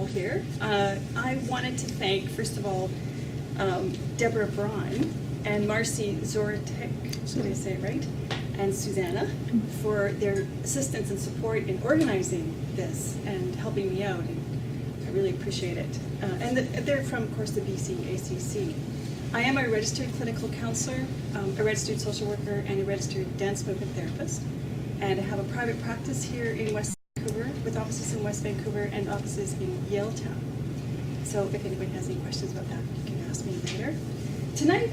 all here. I wanted to thank, first of all, Deborah Braun and Marcy Zoratek, did I say it right? And Susanna for their assistance and support in organizing this and helping me out. And I really appreciate it. And they're from, of course, the BC ACC. I am a registered clinical counselor, a registered social worker, and a registered dance movement therapist. And I have a private practice here in West Vancouver, with offices in West Vancouver and offices in Yaletown. So if anybody has any questions about that, you can ask me later. Tonight,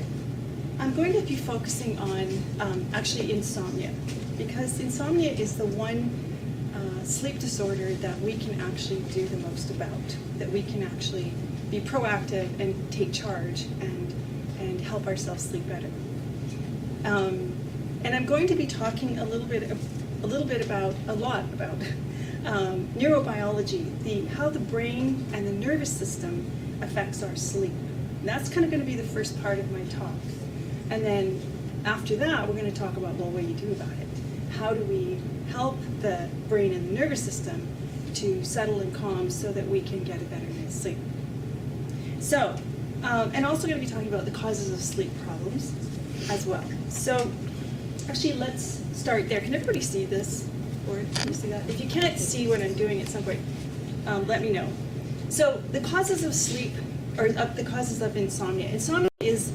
I'm going to be focusing on actually insomnia, because insomnia is the one sleep disorder that we can actually do the most about, that we can actually be proactive and take charge and help ourselves sleep better. And I'm going to be talking a lot about neurobiology, how the brain and the nervous system affects our sleep. And that's kind of going to be the first part of my talk. And then after that, we're going to talk about, well, what do you do about it? How do we help the brain and the nervous system to settle and calm so that we can get a better night's sleep? So, and also going to be talking about the causes of sleep problems as well. So, actually, let's start there. Can everybody see this? Or can you see that? If you can't see what I'm doing at some point, let me know. So, the causes of sleep, or the causes of insomnia. Insomnia is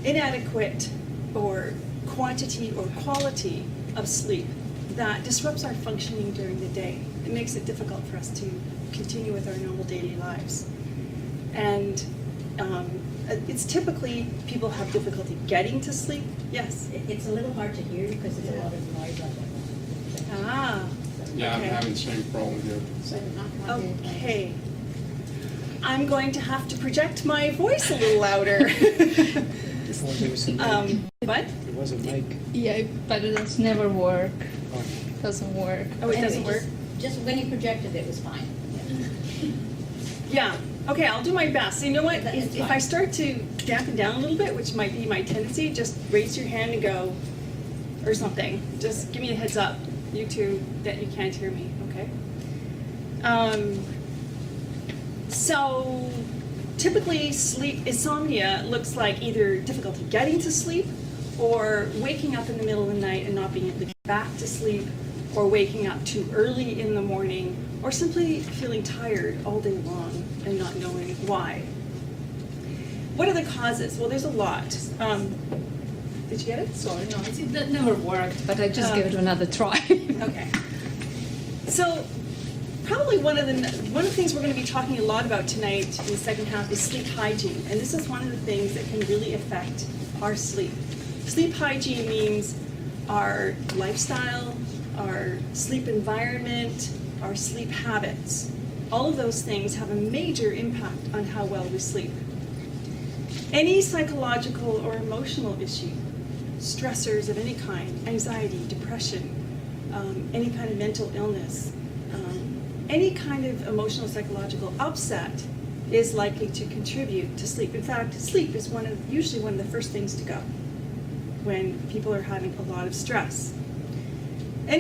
inadequate or quantity or quality of sleep that disrupts our functioning during the day. It makes it difficult for us to continue with our normal daily lives. And it's typically people have difficulty getting to sleep. Yes? It's a little hard to hear because there's a lot of noise on the Ah. Yeah, okay. I'm having the same problem here. Okay. I'm going to have to project my voice a little louder. Well, there was a mic. What? There was a mic. Yeah, but it does never work. Oh. Doesn't work. Oh, it doesn't work? Just when you projected it was fine. Yeah. Okay, I'll do my best. You know what? That's If I start to dampen down a little bit, which might be my tendency, just raise your hand and go, or something. Just give me a heads up, you two, that you can't hear me, okay? So typically insomnia looks like either difficulty getting to sleep or waking up in the middle of the night and not being able to get back to sleep, or waking up too early in the morning, or simply feeling tired all day long and not knowing why. What are the causes? Well, there's a lot. Did you get it? Sorry, no, that never worked, but I just gave it another try. Okay. So probably one of the things we're going to be talking a lot about tonight in the second half is sleep hygiene, and this is one of the things that can really affect our sleep. Sleep hygiene means our lifestyle, our sleep environment, our sleep habits. All of those things have a major impact on how well we sleep. Any psychological or emotional issue, stressors of any kind, anxiety, depression, any kind of mental illness, any kind of emotional psychological upset is likely to contribute to sleep. In fact, sleep is usually one of the first things to go when people are having a lot of stress. A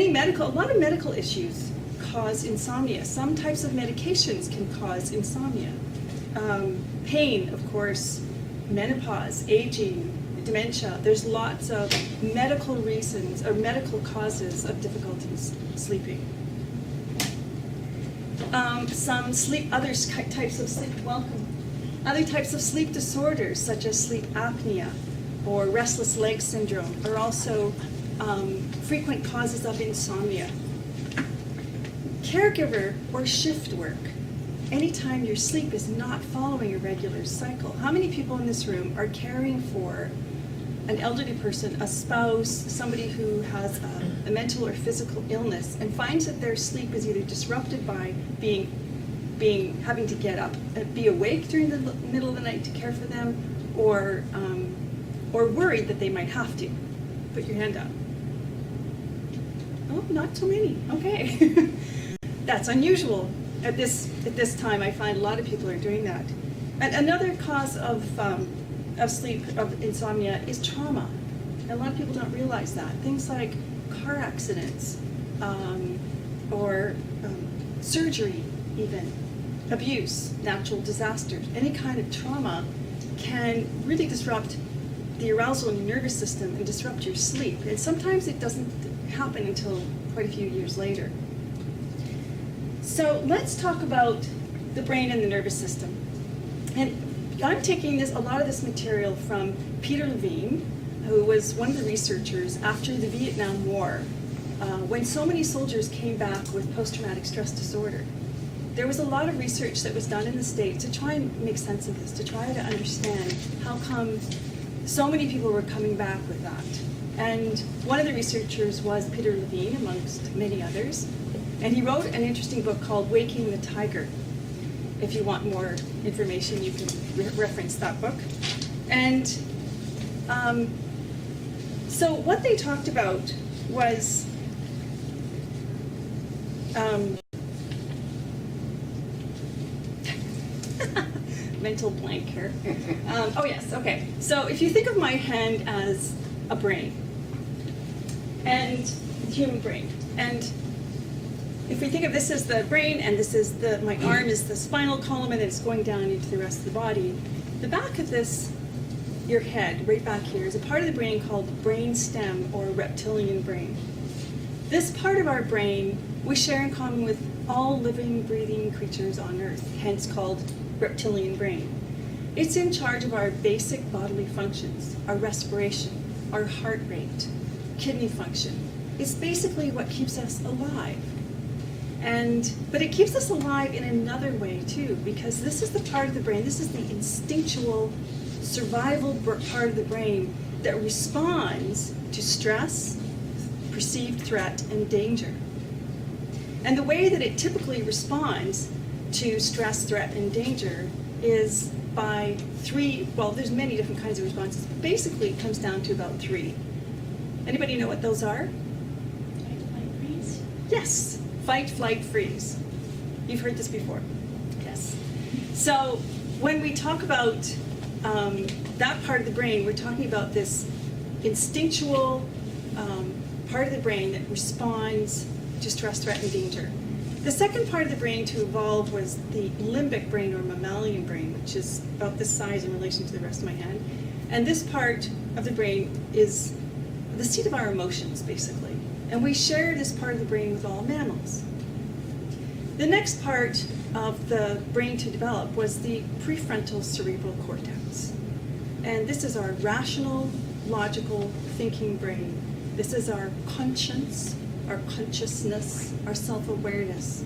lot of medical issues cause insomnia. Some types of medications can cause insomnia. Pain, of course, menopause, aging, dementia. There's lots of medical reasons or medical causes of difficulties sleeping. Other types of sleep disorders, such as sleep apnea or restless leg syndrome, are also frequent causes of insomnia. Caregiver or shift work. Anytime your sleep is not following a regular cycle. How many people in this room are caring for an elderly person, a spouse, somebody who has a mental or physical illness, and finds that their sleep is either disrupted by having to get up, be awake during the middle of the night to care for them, or worried that they might have to? Put your hand up. Oh, not so many. Okay. That's unusual. At this time, I find a lot of people are doing that. And another cause of insomnia is trauma. And a lot of people don't realize that. Things like car accidents or surgery, even. abuse, natural disasters, any kind of trauma can really disrupt the arousal in your nervous system and disrupt your sleep. And sometimes it doesn't happen until quite a few years later. So let's talk about the brain and the nervous system. And I'm taking a lot of this material from Peter Levine, who was one of the researchers after the Vietnam War, when so many soldiers came back with post-traumatic stress disorder. There was a lot of research that was done in the States to try and make sense of this, to try to understand how come so many people were coming back with that. And one of the researchers was Peter Levine, amongst many others. And he wrote an interesting book called Waking the Tiger. If you want more information, you can reference that book. And so what they talked about was mental blank here. Oh yes, okay. So if you think of my hand as a brain, and the human brain, and if we think of this as the brain, and this is my arm is the spinal column, and it's going down into the rest of the body, the back of this, your head, right back here, is a part of the brain called the brain stem or reptilian brain. This part of our brain we share in common with all living, breathing creatures on Earth, hence called reptilian brain. It's in charge of our basic bodily functions, our respiration, our heart rate, kidney function. It's basically what keeps us alive. But it keeps us alive in another way too, because this is the part of the brain, this is the instinctual survival part of the brain that responds to stress, perceived threat, and danger. And the way that it typically responds to stress, threat, and danger is by there's many different kinds of responses, but basically it comes down to about 3. Anybody know what those are? Fight, flight, freeze. Yes, fight, flight, freeze. You've heard this before. Yes. So when we talk about that part of the brain, we're talking about this instinctual part of the brain that responds to stress, threat, and danger. The second part of the brain to evolve was the limbic brain or mammalian brain, which is about this size in relation to the rest of my hand. And this part of the brain is the seat of our emotions, basically. And we share this part of the brain with all mammals. The next part of the brain to develop was the prefrontal cerebral cortex. And this is our rational, logical, thinking brain. This is our conscience, our consciousness, our self-awareness.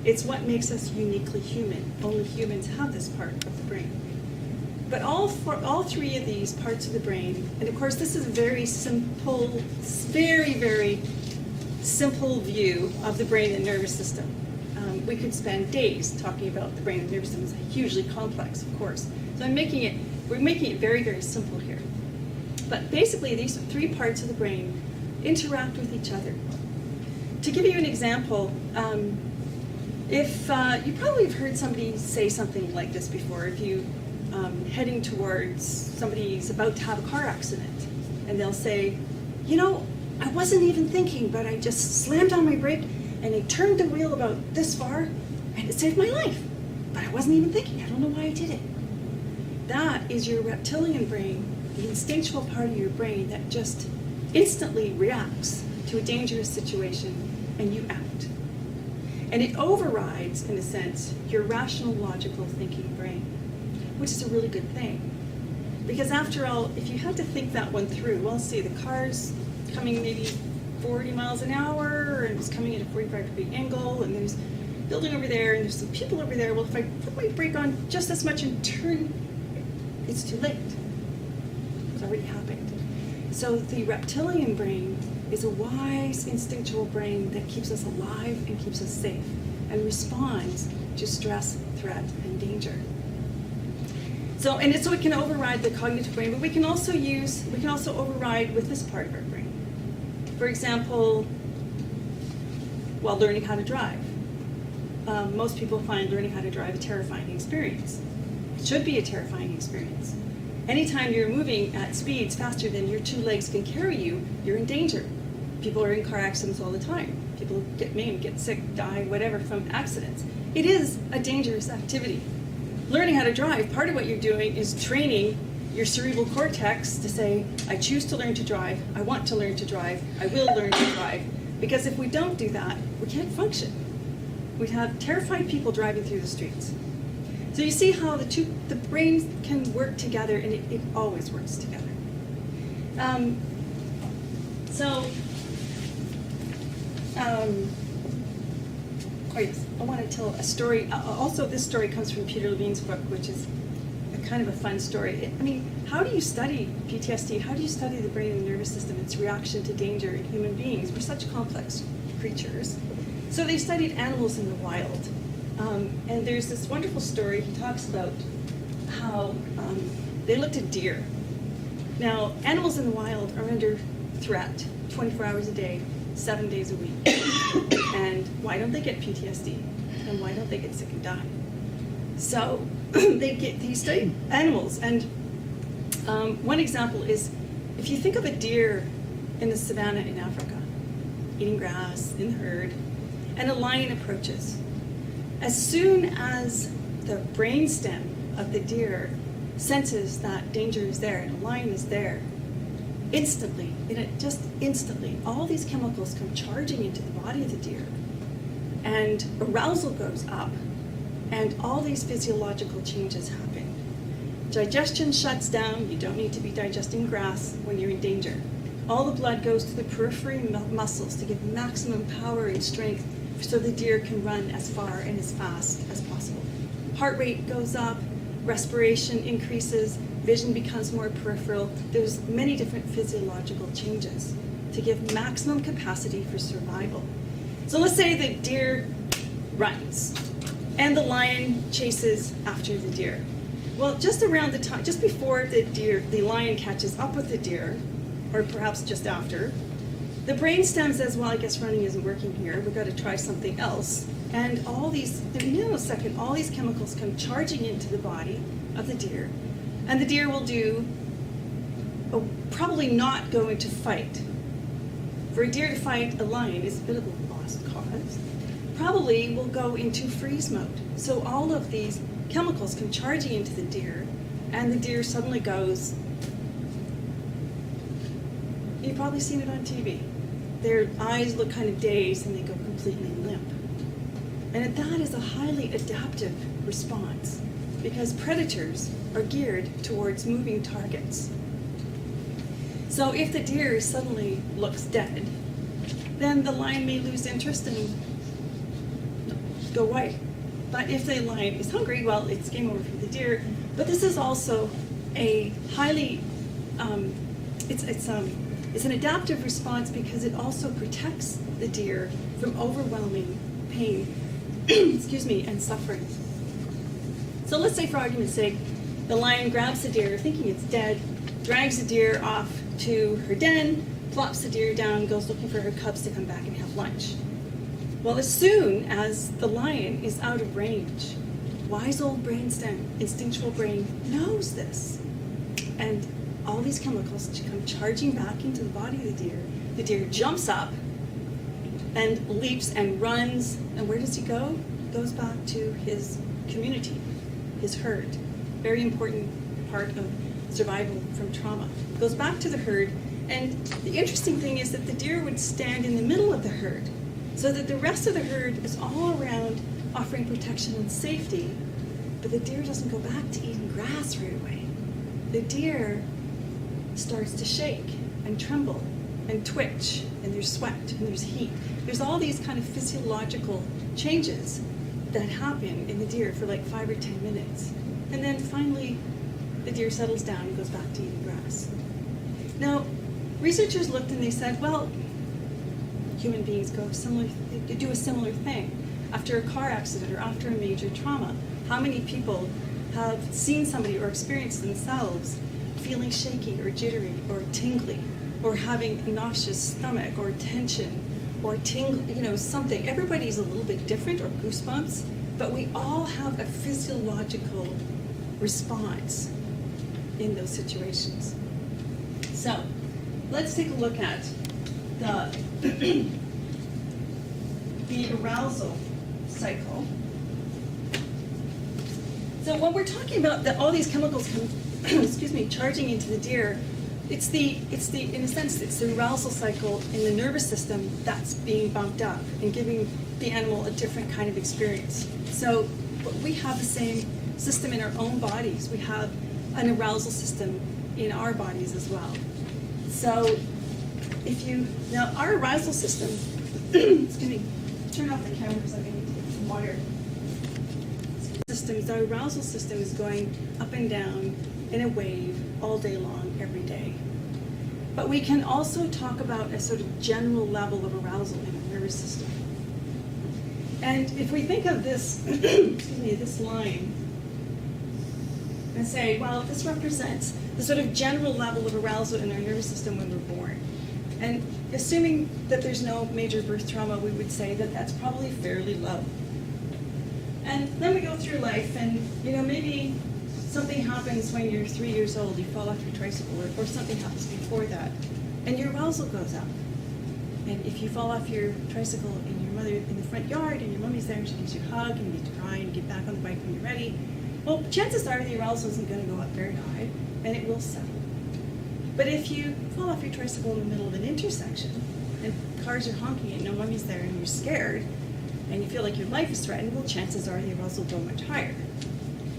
It's what makes us uniquely human. Only humans have this part of the brain. But all 3 of these parts of the brain, and of course this is a very simple, very, very simple view of the brain and nervous system. We could spend days talking about the brain and nervous system. It's hugely complex, of course. So we're making it very, very simple here. But basically these 3 parts of the brain interact with each other. To give you an example, if you probably have heard somebody say something like this before, if you heading towards somebody's about to have a car accident, and they'll say, you know, I wasn't even thinking, but I just slammed on my brake and I turned the wheel about this far and it saved my life. But I wasn't even thinking, I don't know why I did it. That is your reptilian brain, the instinctual part of your brain that just instantly reacts to a dangerous situation, and you act. And it overrides, in a sense, your rational, logical thinking brain, which is a really good thing. Because after all, if you had to think that one through, well, see, the car's coming maybe 40 miles an hour, and it's coming at a 45-degree angle, and there's a building over there, and there's some people over there. Well, if I put my brake on just this much and turn, it's too late. It's already happened. So the reptilian brain is a wise, instinctual brain that keeps us alive and keeps us safe and responds to stress, threat, and danger. So it can override the cognitive brain, but we can also override with this part of our brain. For example, while learning how to drive. Most people find learning how to drive a terrifying experience. It should be a terrifying experience. Anytime you're moving at speeds faster than your 2 legs can carry you, you're in danger. People are in car accidents all the time. People get maimed, get sick, die, whatever from accidents. it is a dangerous activity. Learning how to drive, part of what you're doing is training your cerebral cortex to say, I choose to learn to drive, I want to learn to drive, I will learn to drive. Because if we don't do that, we can't function. We'd have terrified people driving through the streets. So you see how the brains can work together, and it always works together. Oh yes, I want to tell a story. Also, this story comes from Peter Levine's book, which is a kind of a fun story. I mean, how do you study PTSD? How do you study the brain and nervous system, its reaction to danger in human beings? We're such complex creatures. So they studied animals in the wild. And there's this wonderful story. He talks about how they looked at deer. Now, animals in the wild are under threat 24 hours a day, 7 days a week. And why don't they get PTSD? And why don't they get sick and die? So he studied animals. And one example is, if you think of a deer in the savannah in Africa, eating grass in the herd, and a lion approaches, as soon as the brainstem of the deer senses that danger is there and a lion is there, instantly, all these chemicals come charging into the body of the deer, and arousal goes up, and all these physiological changes happen. Digestion shuts down. You don't need to be digesting grass when you're in danger. All the blood goes to the periphery muscles to give maximum power and strength so the deer can run as far and as fast as possible. Heart rate goes up, respiration increases, vision becomes more peripheral. There's many different physiological changes to give maximum capacity for survival. So let's say the deer runs and the lion chases after the deer. Well, just around the time, just before the lion catches up with the deer, or perhaps just after, the brainstem says, well, I guess running isn't working here. We've got to try something else. And the nanosecond, all these chemicals come charging into the body of the deer. And the deer will probably not go into fight. For a deer to fight a lion is a bit of a lost cause. Probably will go into freeze mode. So all of these chemicals come charging into the deer, and the deer suddenly goes, you've probably seen it on TV. Their eyes look kind of dazed and they go completely limp. And that is a highly adaptive response because predators are geared towards moving targets. So if the deer suddenly looks dead, then the lion may lose interest and go away. But if the lion is hungry, well, it's game over for the deer. But this is also a highly, it's an adaptive response because it also protects the deer from overwhelming pain, and suffering. So let's say, for argument's sake, the lion grabs the deer, thinking it's dead, drags the deer off to her den, plops the deer down, goes looking for her cubs to come back and have lunch. Well, as soon as the lion is out of range, wise old brainstem, instinctual brain, knows this. And all these chemicals come charging back into the body of the deer. The deer jumps up and leaps and runs. And where does he go? He goes back to his community, his herd. Very important part of survival from trauma. Goes back to the herd. And the interesting thing is that the deer would stand in the middle of the herd so that the rest of the herd is all around offering protection and safety. But the deer doesn't go back to eating grass right away. The deer starts to shake and tremble and twitch, and there's sweat and there's heat. There's all these kind of physiological changes that happen in the deer for like 5 or 10 minutes. And then finally, the deer settles down and goes back to eating grass. Now, researchers looked and they said, well, human beings do a similar thing. After a car accident or after a major trauma, how many people have seen somebody or experienced themselves feeling shaky or jittery or tingly or having a nauseous stomach or tension or something. Everybody's a little bit different, or goosebumps, but we all have a physiological response in those situations. So let's take a look at the arousal cycle. So when we're talking about all these chemicals excuse me, charging into the deer, it's the in a sense it's the arousal cycle in the nervous system that's being bumped up and giving the animal a different kind of experience. So but we have the same system in our own bodies. We have an arousal system in our bodies as well. So now our arousal system, excuse me, turn off the camera because I'm going to take some water. Our arousal system is going up and down in a wave all day long, every day. But we can also talk about a sort of general level of arousal in our nervous system. And if we think of this, excuse me, this line, and say, well, this represents the sort of general level of arousal in our nervous system when we're born. And assuming that there's no major birth trauma, we would say that that's probably fairly low. And then we go through life, and maybe something happens when you're 3 years old, you fall off your tricycle, or something happens before that, and your arousal goes up. And if you fall off your tricycle and your mother in the front yard, and your mommy's there, and she gives you a hug, and you get to cry, and you get back on the bike when you're ready, well, chances are the arousal isn't going to go up very high, and it will settle. But if you fall off your tricycle in the middle of an intersection, and cars are honking, and no mommy's there, and you're scared, and you feel like your life is threatened, well, chances are the arousal will go much higher.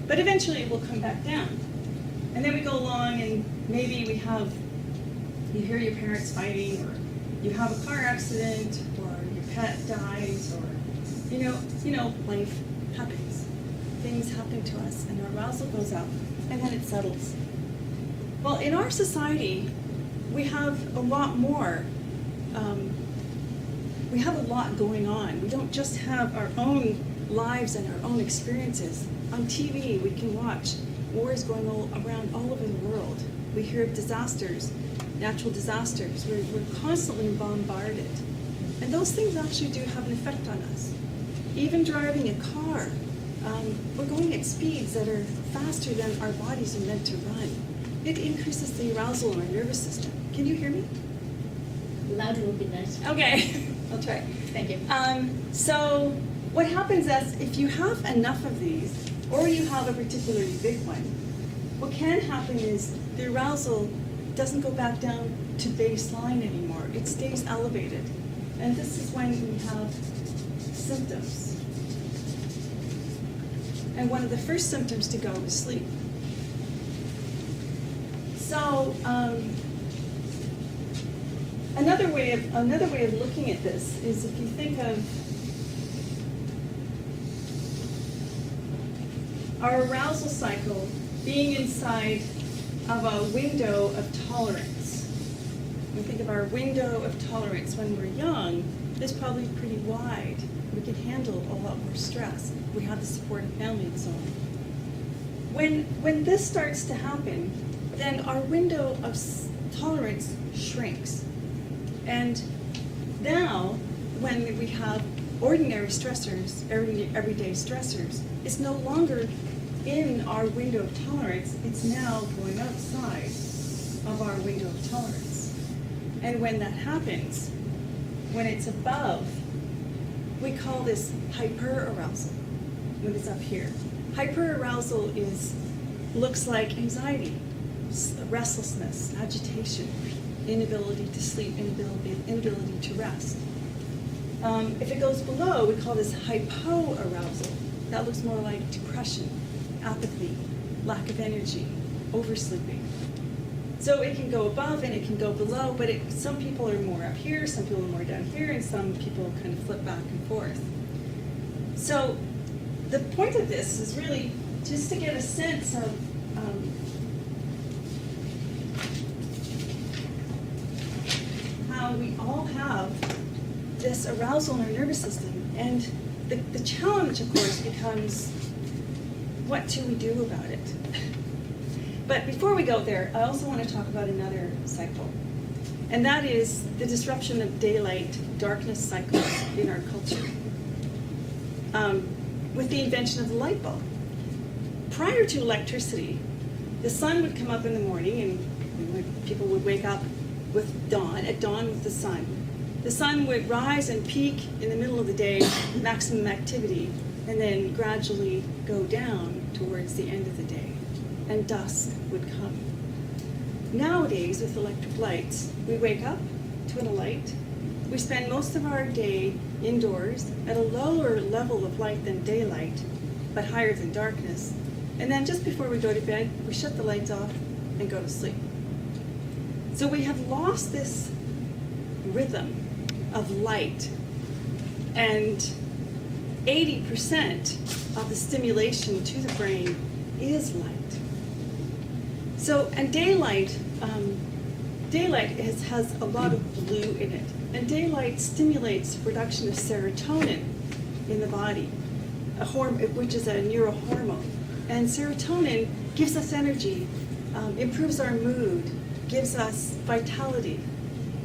But eventually it will come back down. And then we go along, and maybe you hear your parents fighting, or you have a car accident, or your pet dies, or, life happens. Things happen to us, and our arousal goes up, and then it settles. Well, in our society, we have a lot more. We have a lot going on. We don't just have our own lives and our own experiences. On TV, we can watch wars going around all over the world. We hear of disasters, natural disasters. We're constantly bombarded. And those things actually do have an effect on us. Even driving a car, we're going at speeds that are faster than our bodies are meant to run. It increases the arousal in our nervous system. Can you hear me? Louder would be nice. Okay, I'll try. Thank you. So what happens is if you have enough of these, or you have a particularly big one, what can happen is the arousal doesn't go back down to baseline anymore. It stays elevated. And this is when we have symptoms. And one of the first symptoms to go is sleep. So another way of looking at this is if you think of our arousal cycle being inside of a window of tolerance. We think of our window of tolerance when we're young, it's probably pretty wide. We can handle a lot more stress. We have the supportive family and so on. When this starts to happen, then our window of tolerance shrinks. And now, when we have ordinary stressors, everyday stressors, it's no longer in our window of tolerance, it's now going outside of our window of tolerance. And when that happens, when it's above, we call this hyperarousal, when it's up here. Hyperarousal looks like anxiety, restlessness, agitation, inability to sleep, inability to rest. If it goes below, we call this hypoarousal. That looks more like depression, apathy, lack of energy, oversleeping. So it can go above and it can go below, but some people are more up here, some people are more down here, and some people kind of flip back and forth. So the point of this is really just to get a sense of how we all have this arousal in our nervous system. And the challenge, of course, becomes what do we do about it? But before we go there, I also want to talk about another cycle. And that is the disruption of daylight, darkness cycles in our culture. With the invention of the light bulb. Prior to electricity, the sun would come up in the morning and people would wake up with dawn, at dawn with the sun. The sun would rise and peak in the middle of the day, maximum activity, and then gradually go down towards the end of the day, and dusk would come. Nowadays, with electric lights, we wake up to a light. We spend most of our day indoors at a lower level of light than daylight, but higher than darkness. And then just before we go to bed, we shut the lights off and go to sleep. So we have lost this rhythm of light, and 80% of the stimulation to the brain is light. So, and daylight has a lot of blue in it, and daylight stimulates the production of serotonin in the body, which is a neurohormone. And serotonin gives us energy, improves our mood, gives us vitality,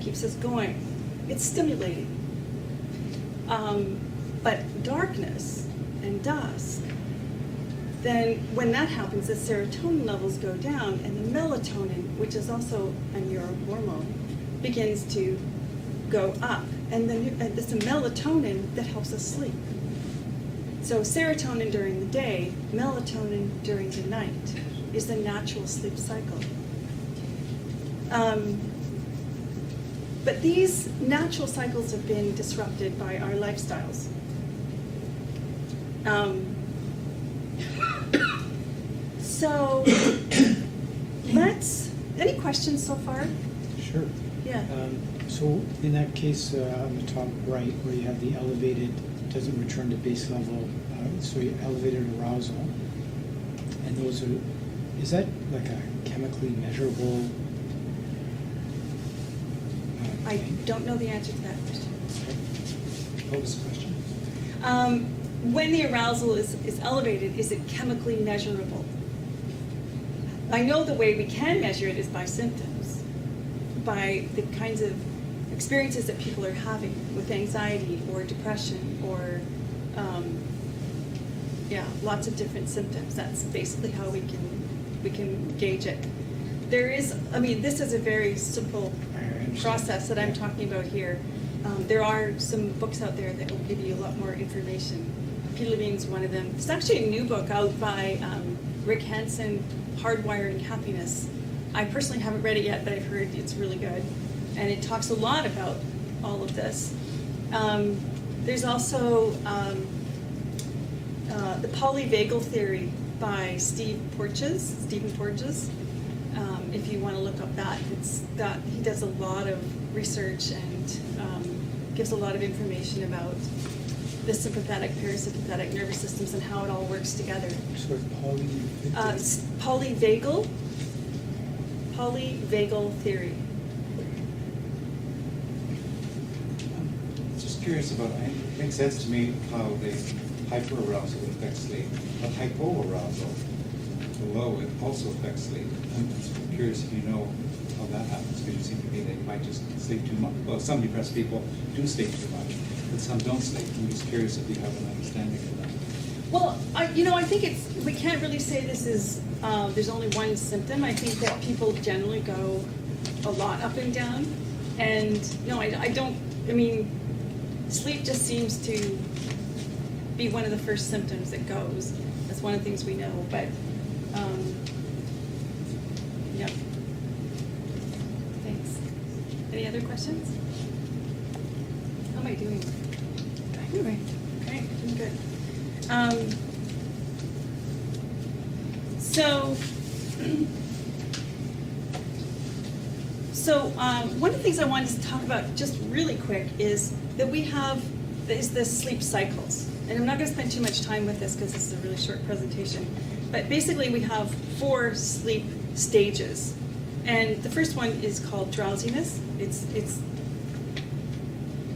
keeps us going. It's stimulating. But darkness and dusk, then when that happens, the serotonin levels go down, and the melatonin, which is also a neurohormone, begins to go up. And then it's the melatonin that helps us sleep. So serotonin during the day, melatonin during the night is the natural sleep cycle. But these natural cycles have been disrupted by our lifestyles. So any questions so far? Sure. Yeah. So in that case, on the top right, where you have the elevated, doesn't return to base level, so you elevated arousal, and those are, is that like a chemically measurable? I don't know the answer to that question. What was the question? When the arousal is elevated, is it chemically measurable? I know the way we can measure it is by symptoms, by the kinds of experiences that people are having with anxiety or depression or, lots of different symptoms. That's basically how we can gauge it. This is a very simple process that I'm talking about here. There are some books out there that will give you a lot more information. Peter Levine's one of them. There's actually a new book out by Rick Hansen, Hardwiring Happiness. I personally haven't read it yet, but I've heard it's really good. And it talks a lot about all of this. There's also the polyvagal theory by Stephen Porges. If you want to look up that, he does a lot of research and gives a lot of information about the sympathetic, parasympathetic nervous systems and how it all works together. So Polyvagal theory. Just curious about, it makes sense to me how the hyperarousal affects sleep, but hypoarousal, the low, it also affects sleep. I'm just curious if you know how that happens, because you seem to me they might just sleep too much. Well, some depressed people do sleep too much, but some don't sleep. I'm just curious if you have an understanding of that. Well, I think we can't really say this is, there's only one symptom. I think that people generally go a lot up and down. And no, I don't, sleep just seems to be one of the first symptoms that goes. That's one of the things we know, but, yeah. Thanks. Any other questions? How am I doing? Anyway, okay, doing good. So one of the things I wanted to talk about just really quick is that we have the sleep cycles. And I'm not going to spend too much time with this because this is a really short presentation. But basically we have 4 sleep stages. And the first one is called drowsiness. It's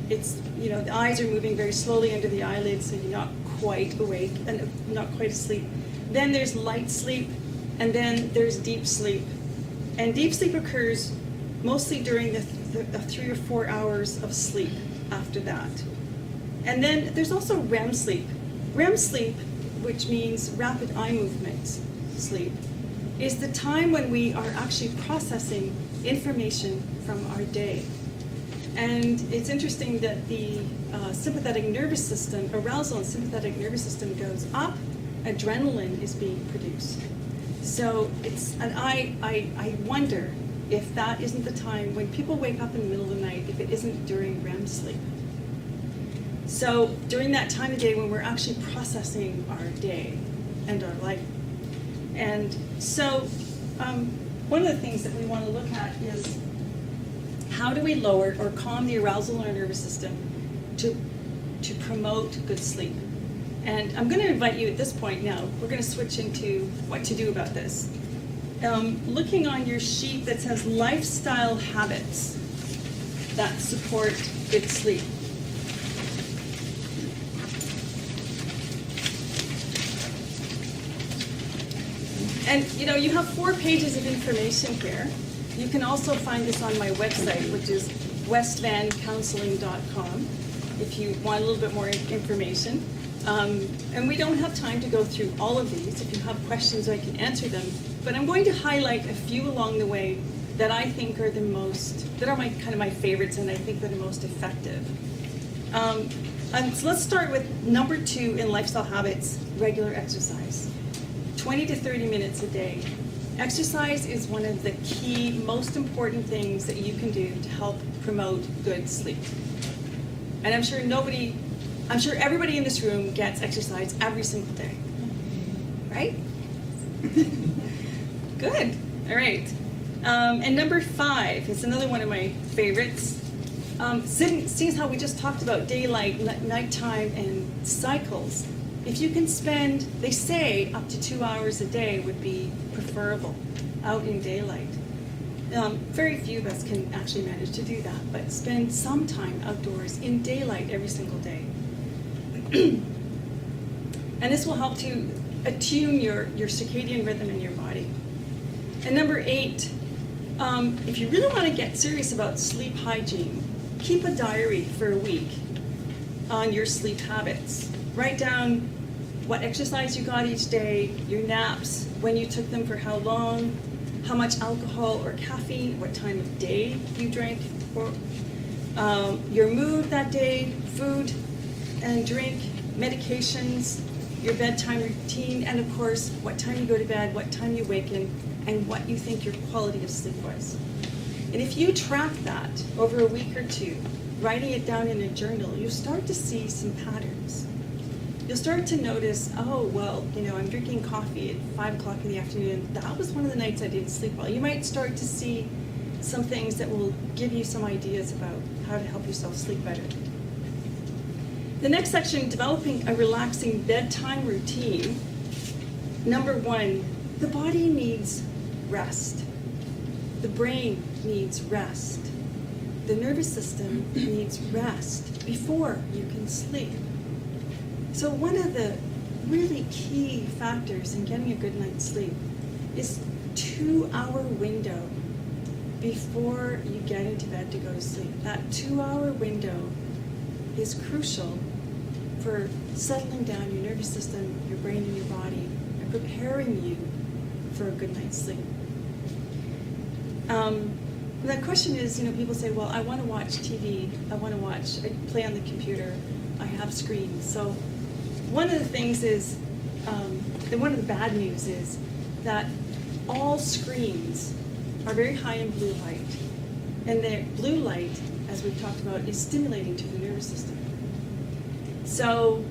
the eyes are moving very slowly under the eyelids, so you're not quite awake and not quite asleep. Then there's light sleep, and then there's deep sleep. And deep sleep occurs mostly during the 3 or 4 hours of sleep after that. And then there's also REM sleep. REM sleep, which means rapid eye movement sleep, is the time when we are actually processing information from our day. And it's interesting that the sympathetic nervous system, arousal and sympathetic nervous system goes up, adrenaline is being produced. So and I wonder if that isn't the time when people wake up in the middle of the night, if it isn't during REM sleep. So during that time of day when we're actually processing our day and our life. And so one of the things that we want to look at is how do we lower or calm the arousal in our nervous system to promote good sleep? And I'm going to invite you at this point now, we're going to switch into what to do about this. Looking on your sheet that says lifestyle habits that support good sleep. And you have 4 pages of information here. You can also find this on my website, which is westvancounseling.com, if you want a little bit more information. And we don't have time to go through all of these. If you have questions, I can answer them. But I'm going to highlight a few along the way that I think are my favorites, and I think that are most effective. And so let's start with number 2 in lifestyle habits, regular exercise. 20 to 30 minutes a day. Exercise is one of the key, most important things that you can do to help promote good sleep. And I'm sure everybody in this room gets exercise every single day. Right? Good. All right. And number 5 is another one of my favorites. Seeing how we just talked about daylight, nighttime, and cycles, if you can spend, they say, up to 2 hours a day would be preferable out in daylight. Very few of us can actually manage to do that, but spend some time outdoors in daylight every single day. And this will help to attune your circadian rhythm in your body. And number 8, if you really want to get serious about sleep hygiene, keep a diary for a week on your sleep habits. Write down what exercise you got each day, your naps, when you took them for how long, how much alcohol or caffeine, what time of day you drank, or your mood that day, food and drink, medications, your bedtime routine, and of course, what time you go to bed, what time you waken, and what you think your quality of sleep was. And if you track that over a week or 2, writing it down in a journal, you'll start to see some patterns. You'll start to notice, I'm drinking coffee at 5 o'clock in the afternoon. That was one of the nights I didn't sleep well. You might start to see some things that will give you some ideas about how to help yourself sleep better. The next section, developing a relaxing bedtime routine. Number 1, the body needs rest. The brain needs rest. The nervous system needs rest before you can sleep. So one of the really key factors in getting a good night's sleep is 2-hour window before you get into bed to go to sleep. That 2-hour window is crucial for settling down your nervous system, your brain, and your body, and preparing you for a good night's sleep. The question is, people say, well, I want to watch TV, I play on the computer, I have screens. So one of the things is, one of the bad news is that all screens are very high in blue light. And the blue light, as we've talked about, is stimulating to the nervous system. So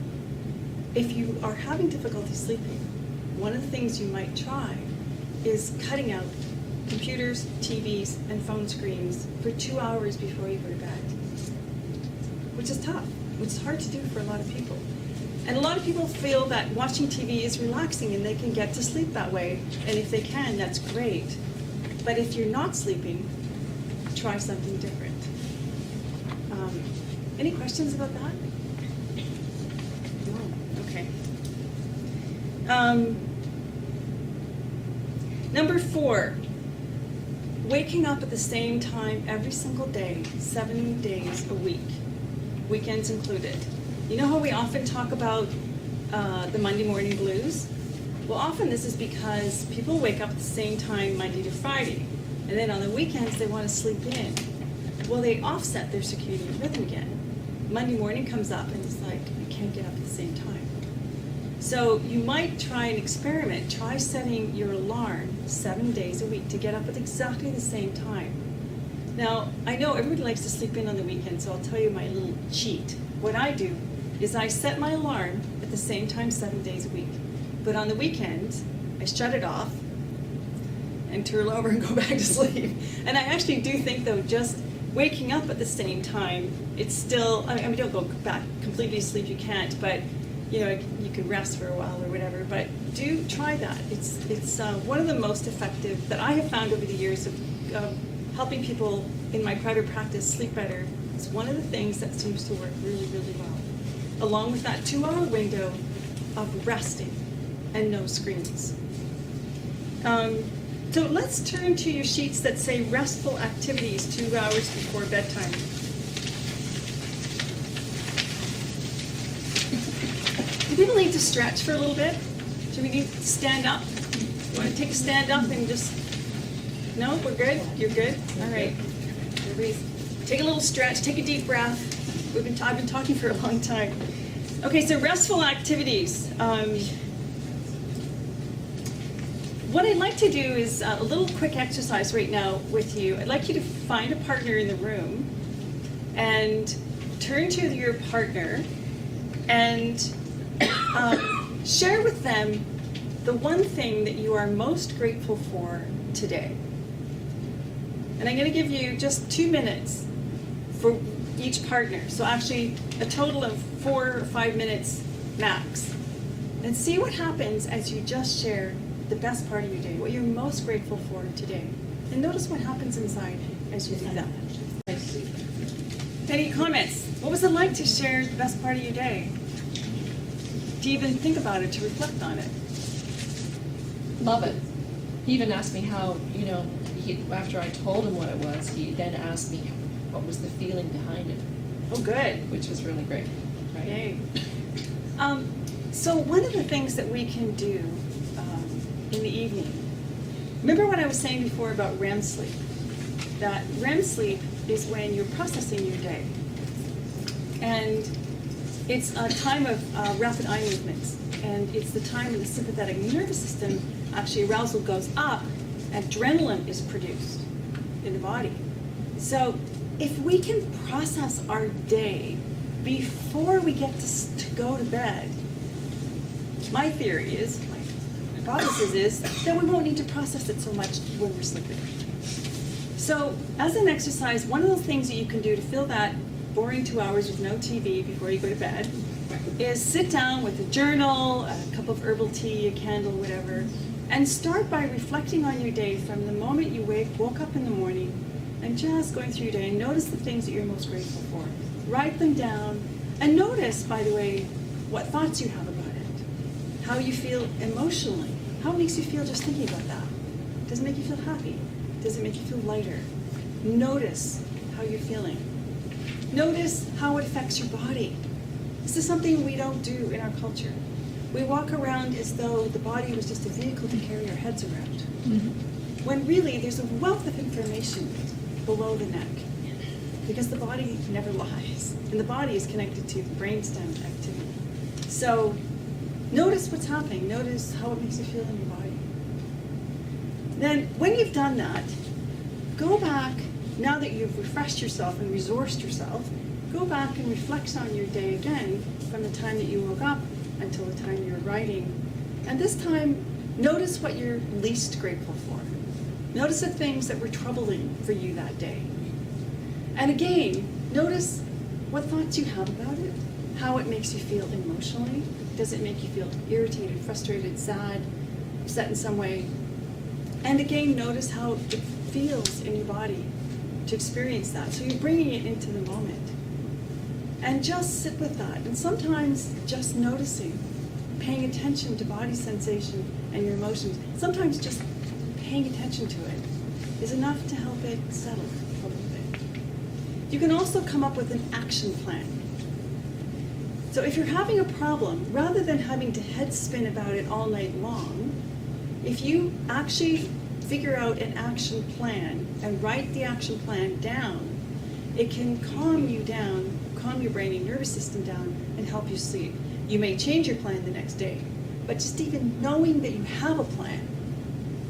if you are having difficulty sleeping, one of the things you might try is cutting out computers, TVs, and phone screens for 2 hours before you go to bed, which is tough, which is hard to do for a lot of people. And a lot of people feel that watching TV is relaxing and they can get to sleep that way, and if they can, that's great. But if you're not sleeping, try something different. Any questions about that? No? Okay. Number 4, waking up at the same time every single day, 7 days a week, weekends included. You know how we often talk about the Monday morning blues? Well, often this is because people wake up at the same time Monday to Friday, and then on the weekends they want to sleep in. Well, they offset their circadian rhythm again. Monday morning comes up and it's like, you can't get up at the same time. So you might try an experiment. Try setting your alarm 7 days a week to get up at exactly the same time. Now, I know everybody likes to sleep in on the weekend, so I'll tell you my little cheat. What I do is I set my alarm at the same time 7 days a week. But on the weekend, I shut it off and turn over and go back to sleep. And I actually do think, though, just waking up at the same time, it's still, I mean, don't go back completely to sleep, you can't, but you know, you can rest for a while or whatever, but do try that. It's one of the most effective that I have found over the years of helping people in my private practice sleep better. It's one of the things that seems to work really, really well, along with that 2-hour window of resting and no screens. So let's turn to your sheets that say restful activities 2 hours before bedtime. Do people need to stretch for a little bit? Do we need to stand up? You want to take a stand up and just, no, we're good? You're good? All right. Everybody's, take a little stretch, take a deep breath. I've been talking for a long time. Okay, so restful activities. What I'd like to do is a little quick exercise right now with you. I'd like you to find a partner in the room and turn to your partner and share with them the one thing that you are most grateful for today. And I'm going to give you just 2 minutes for each partner. So actually a total of 4 or 5 minutes max. And see what happens as you just share the best part of your day, what you're most grateful for today. And notice what happens inside as you do that. Any comments? What was it like to share the best part of your day? To even think about it, to reflect on it? Love it. He even asked me how, after I told him what it was, he then asked me what was the feeling behind it. Oh, good. Which was really great. Right? Yay. So one of the things that we can do in the evening, remember what I was saying before about REM sleep? That REM sleep is when you're processing your day. And it's a time of rapid eye movements. And it's the time when the sympathetic nervous system, actually arousal goes up, adrenaline is produced in the body. So if we can process our day before we get to go to bed, my theory is, my hypothesis is, that we won't need to process it so much when we're sleeping. So as an exercise, one of those things that you can do to fill that boring 2 hours with no TV before you go to bed is sit down with a journal, a cup of herbal tea, a candle, whatever, and start by reflecting on your day from the moment you woke up in the morning and just going through your day and notice the things that you're most grateful for. Write them down and notice, by the way, what thoughts you have about it, how you feel emotionally, how it makes you feel just thinking about that. Does it make you feel happy? Does it make you feel lighter? Notice how you're feeling. Notice how it affects your body. This is something we don't do in our culture. We walk around as though the body was just a vehicle to carry our heads around. Mm-hmm. When really there's a wealth of information below the neck, because the body never lies, and the body is connected to the brainstem activity. So notice what's happening. Notice how it makes you feel in your body. Then when you've done that, go back, now that you've refreshed yourself and resourced yourself, go back and reflect on your day again from the time that you woke up until the time you're writing. And this time, notice what you're least grateful for. Notice the things that were troubling for you that day. And again, notice what thoughts you have about it, how it makes you feel emotionally. Does it make you feel irritated, frustrated, sad, upset in some way? And again, notice how it feels in your body to experience that. So you're bringing it into the moment. And just sit with that. And sometimes just noticing, paying attention to body sensation and your emotions, sometimes just paying attention to it is enough to help it settle a little bit. You can also come up with an action plan. So if you're having a problem, rather than having to head spin about it all night long, if you actually figure out an action plan and write the action plan down, it can calm you down, calm your brain and nervous system down, and help you sleep. You may change your plan the next day, but just even knowing that you have a plan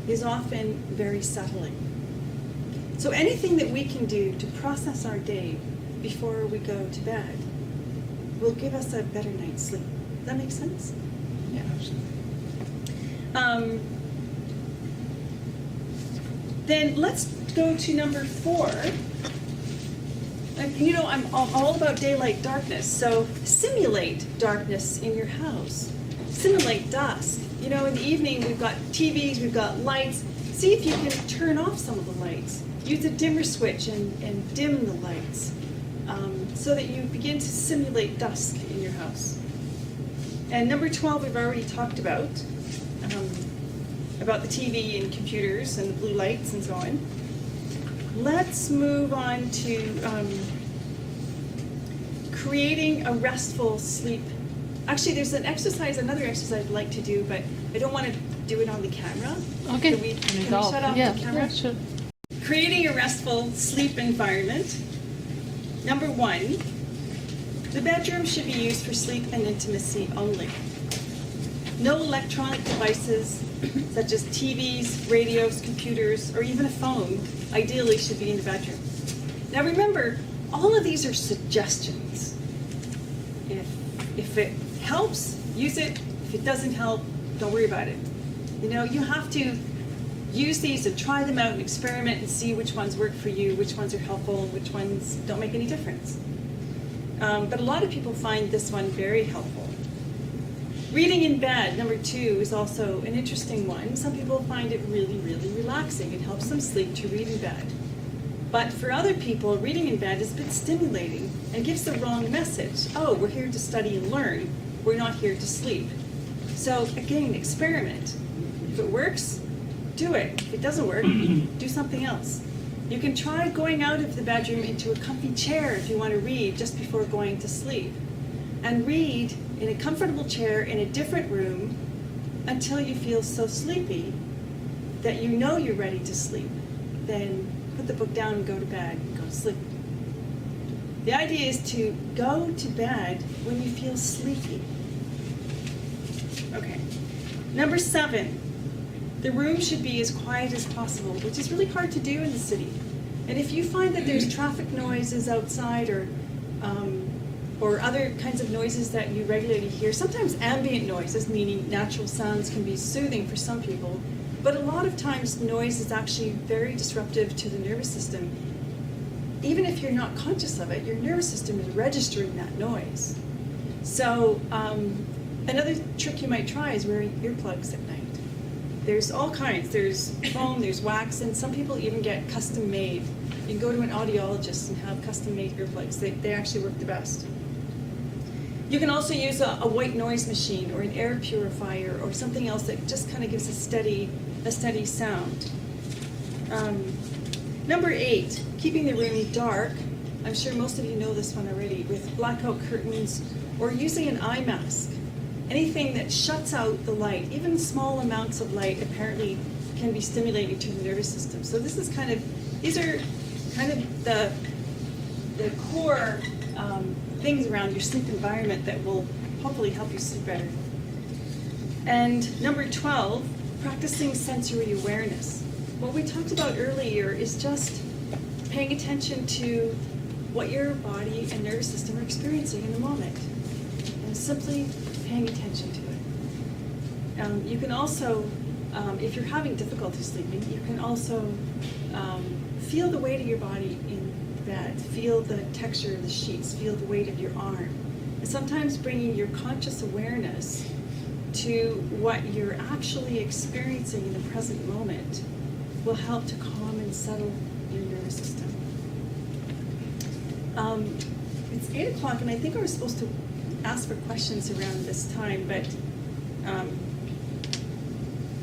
is often very settling. So anything that we can do to process our day before we go to bed will give us a better night's sleep. Does that make sense? Yeah, absolutely. Then let's go to number 4. You know, I'm all about daylight darkness, so simulate darkness in your house. Simulate dusk. You know, in the evening we've got TVs, we've got lights. See if you can turn off some of the lights. Use a dimmer switch and dim the lights so that you begin to simulate dusk in your house. And number 12 we've already talked about the TV and computers and the blue lights and so on. Let's move on to creating a restful sleep. Actually, there's another exercise I'd like to do, but I don't want to do it on the camera. Okay. Can we shut off Yeah, the camera? yeah, sure. Creating a restful sleep environment. Number 1, the bedroom should be used for sleep and intimacy only. No electronic devices such as TVs, radios, computers, or even a phone ideally should be in the bedroom. Now remember, all of these are suggestions. If it helps, use it. If it doesn't help, don't worry about it. You know, you have to use these and try them out and experiment and see which ones work for you, which ones are helpful, and which ones don't make any difference. But a lot of people find this one very helpful. Reading in bed, number 2, is also an interesting one. Some people find it really, really relaxing. It helps them sleep to read in bed. But for other people, reading in bed is a bit stimulating and gives the wrong message. Oh, we're here to study and learn. We're not here to sleep. So again, experiment. If it works, do it. If it doesn't work, do something else. You can try going out of the bedroom into a comfy chair if you want to read just before going to sleep. And read in a comfortable chair in a different room until you feel so sleepy that you know you're ready to sleep. Then put the book down and go to bed and go to sleep. The idea is to go to bed when you feel sleepy. Okay. Number 7, the room should be as quiet as possible, which is really hard to do in the city. And if you find that there's traffic noises outside or other kinds of noises that you regularly hear, sometimes ambient noises, meaning natural sounds, can be soothing for some people, but a lot of times noise is actually very disruptive to the nervous system. Even if you're not conscious of it, your nervous system is registering that noise. So another trick you might try is wearing earplugs at night. There's all kinds. There's foam, there's wax, and some people even get custom made. You can go to an audiologist and have custom made earplugs. They actually work the best. You can also use a white noise machine or an air purifier or something else that just kind of gives a steady sound. Number 8, keeping the room dark. I'm sure most of you know this one already, with blackout curtains or using an eye mask. Anything that shuts out the light, even small amounts of light, apparently can be stimulating to the nervous system. So these are kind of the core things around your sleep environment that will hopefully help you sleep better. And number 12, practicing sensory awareness. What we talked about earlier is just paying attention to what your body and nervous system are experiencing in the moment, and simply paying attention to it. You can also, if you're having difficulty sleeping, you can also feel the weight of your body in bed, feel the texture of the sheets, feel the weight of your arm. And sometimes bringing your conscious awareness to what you're actually experiencing in the present moment will help to calm and settle your nervous system. It's 8 o'clock, and I think I was supposed to ask for questions around this time, but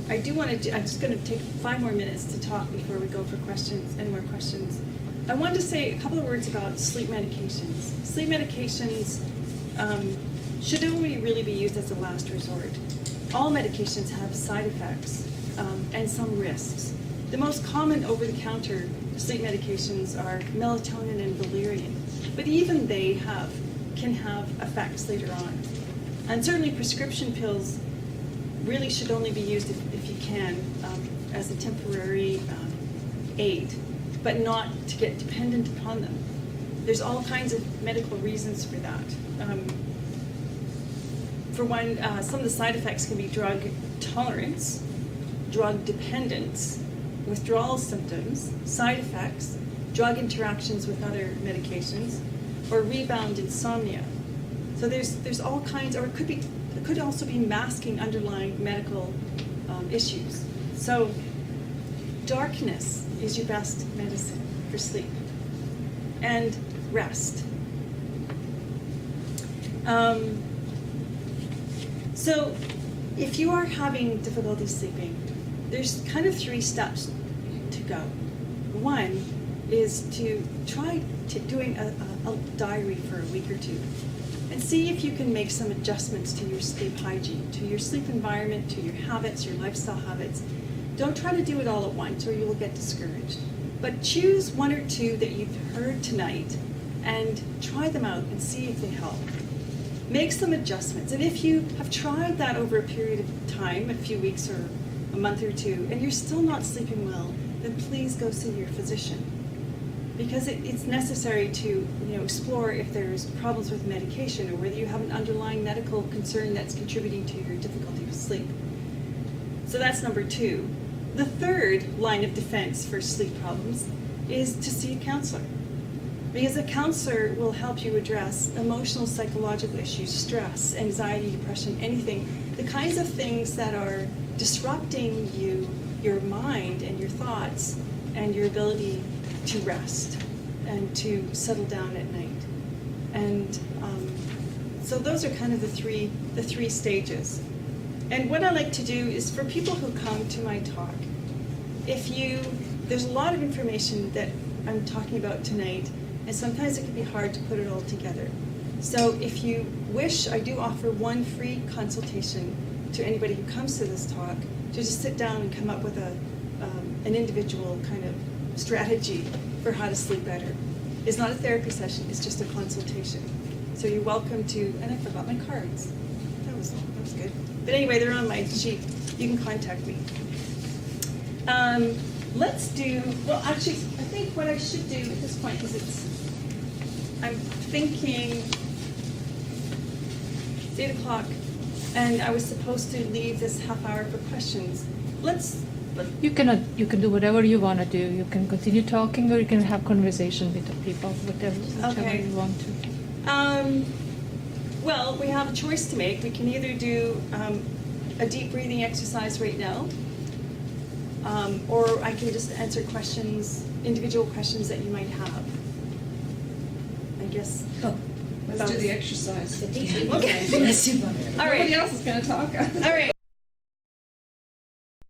I do want to. I'm just going to take 5 more minutes to talk before we go for questions. Any more questions? I wanted to say a couple of words about sleep medications. Sleep medications should only really be used as a last resort. All medications have side effects and some risks. The most common over-the-counter sleep medications are melatonin and valerian, but even they can have effects later on. And certainly prescription pills really should only be used if you can as a temporary aid, but not to get dependent upon them. There's all kinds of medical reasons for that. For one, some of the side effects can be drug tolerance, drug dependence, withdrawal symptoms, side effects, drug interactions with other medications, or rebound insomnia. So there's all kinds, or it could also be masking underlying medical issues. So darkness is your best medicine for sleep, and rest. So if you are having difficulty sleeping, there's kind of 3 steps to go. One is to try doing a diary for a week or 2 and see if you can make some adjustments to your sleep hygiene, to your sleep environment, to your habits, your lifestyle habits. Don't try to do it all at once or you will get discouraged. But choose 1 or 2 that you've heard tonight and try them out and see if they help. Make some adjustments. And if you have tried that over a period of time, a few weeks or a month or 2, and you're still not sleeping well, then please go see your physician. Because it's necessary to explore if there's problems with medication or whether you have an underlying medical concern that's contributing to your difficulty with sleep. So that's number 2. The third line of defense for sleep problems is to see a counselor. Because a counselor will help you address emotional, psychological issues, stress, anxiety, depression, anything, the kinds of things that are disrupting your mind and your thoughts and your ability to rest and to settle down at night. And so those are kind of the three stages. And what I like to do is for people who come to my talk, there's a lot of information that I'm talking about tonight, and sometimes it can be hard to put it all together. So if you wish, I do offer 1 free consultation to anybody who comes to this talk to just sit down and come up with an individual kind of strategy for how to sleep better. It's not a therapy session, it's just a consultation. So you're welcome to, and I forgot my cards. That was good. But anyway, they're on my sheet. You can contact me. Actually, I think what I should do at this point, because I'm thinking it's 8 o'clock, and I was supposed to leave this half hour for questions. You can do whatever you want to do. You can continue talking, or you can have conversation with the people, whichever Okay. you want to. Well, we have a choice to make. We can either do a deep breathing exercise right now, or I can just answer individual questions that you might have. I guess. Let's do the exercise. The teacher. Okay. Yes, you want. All right. Nobody else is going to talk. All right.